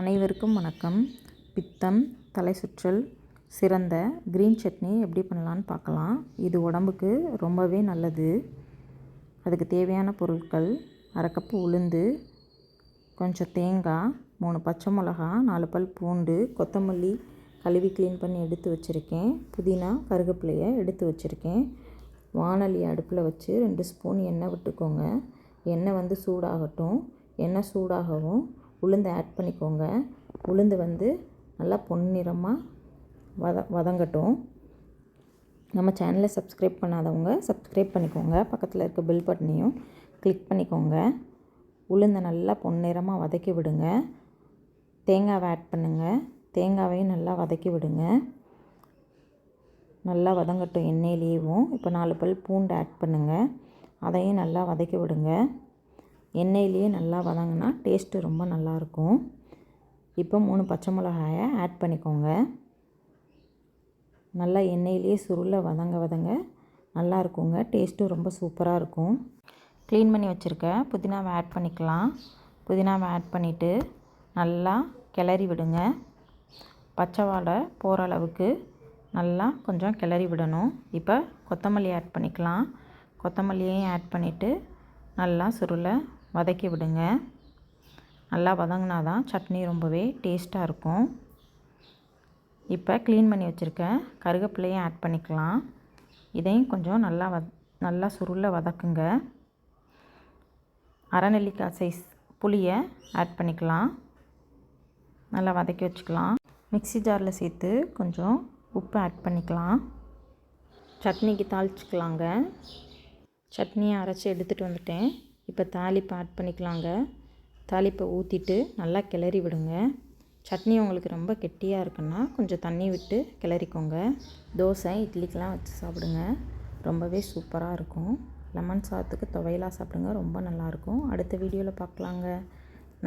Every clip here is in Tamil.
அனைவருக்கும் வணக்கம். பித்தம், தலை சுற்றல் சிறந்த க்ரீன் சட்னி எப்படி பண்ணலான்னு பார்க்கலாம். இது உடம்புக்கு ரொம்பவே நல்லது. அதுக்கு தேவையான பொருட்கள்: அரை கப்பு உளுந்து, கொஞ்சம் தேங்காய், 3 பச்சை மிளகா, 4 பல் பூண்டு, கொத்தமல்லி கழுவி க்ளீன் பண்ணி எடுத்து வச்சுருக்கேன், புதினா, கருவேப்பிலையை எடுத்து வச்சுருக்கேன். வாணலி அடுப்பில் வச்சு 2 ஸ்பூன் எண்ணெய் விட்டுக்கோங்க. எண்ணெய் சூடாகட்டும். எண்ணெய் சூடாகவும் உளுந்து ஆட் பண்ணிக்கோங்க. உளுந்து நல்லா பொன்னிறமாக வதங்கட்டும். நம்ம சேனலை சப்ஸ்கிரைப் பண்ணாதவங்க சப்ஸ்கிரைப் பண்ணிக்கோங்க. பக்கத்தில் இருக்க பெல் பட்டனையும் கிளிக் பண்ணிக்கோங்க. உளுந்தை நல்லா பொன்னிறமாக வதக்கி விடுங்க. தேங்காவை ஆட் பண்ணுங்கள். தேங்காவையும் நல்லா வதக்கி விடுங்க. நல்லா வதங்கட்டும் எண்ணெயிலேயும். இப்போ 4 பல் பூண்டு ஆட் பண்ணுங்கள். அதையும் நல்லா வதக்கி விடுங்க. எண்ணெயிலேயே நல்லா வதங்கினா டேஸ்ட்டு ரொம்ப நல்லாயிருக்கும். இப்போ 3 பச்சை மிளகாயை ஆட் பண்ணிக்கோங்க. நல்லா எண்ணெயிலேயே சுருள வதங்க நல்லா இருக்குங்க. டேஸ்ட்டும் ரொம்ப சூப்பராக இருக்கும். க்ளீன் பண்ணி வச்சுருக்க புதினாவை ஆட் பண்ணிக்கலாம். புதினாவை ஆட் பண்ணிவிட்டு நல்லா கிளறி விடுங்க. பச்சை வாடை போகிற அளவுக்கு நல்லா கொஞ்சம் கிளறி விடணும். இப்போ கொத்தமல்லி ஆட் பண்ணிக்கலாம். கொத்தமல்லியையும் ஆட் பண்ணிவிட்டு நல்லா சுருள வதக்கி விடுங்க. நல்லா வதங்கினா தான் சட்னி ரொம்பவே டேஸ்ட்டாக இருக்கும். இப்போ க்ளீன் பண்ணி வச்சுருக்க கருவேப்பிலையும் ஆட் பண்ணிக்கலாம். இதையும் கொஞ்சம் நல்லா சுருள வதக்குங்க. அரை நெல்லிக்காய் சைஸ் புளியை ஆட் பண்ணிக்கலாம். நல்லா வதக்கி வச்சுக்கலாம். மிக்ஸி ஜாரில் சேர்த்து கொஞ்சம் உப்பு ஆட் பண்ணிக்கலாம். சட்னிக்கு தாளிச்சிக்கலாங்க. சட்னியை அரைச்சி எடுத்துகிட்டு வந்துட்டேன். இப்போ தாளிப்பு ஆட் பண்ணிக்கலாங்க. தாளிப்பை ஊற்றிட்டு நல்லா கிளறி விடுங்க. சட்னி உங்களுக்கு ரொம்ப கெட்டியாக இருக்குன்னா கொஞ்சம் தண்ணி விட்டு கிளறிக்கோங்க. தோசை, இட்லிக்கெலாம் வச்சு சாப்பிடுங்க. ரொம்பவே சூப்பராக இருக்கும். லெமன் சாதத்துக்கு துவையலாக சாப்பிடுங்க. ரொம்ப நல்லாயிருக்கும். அடுத்த வீடியோவில் பார்க்கலாங்க.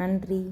நன்றி.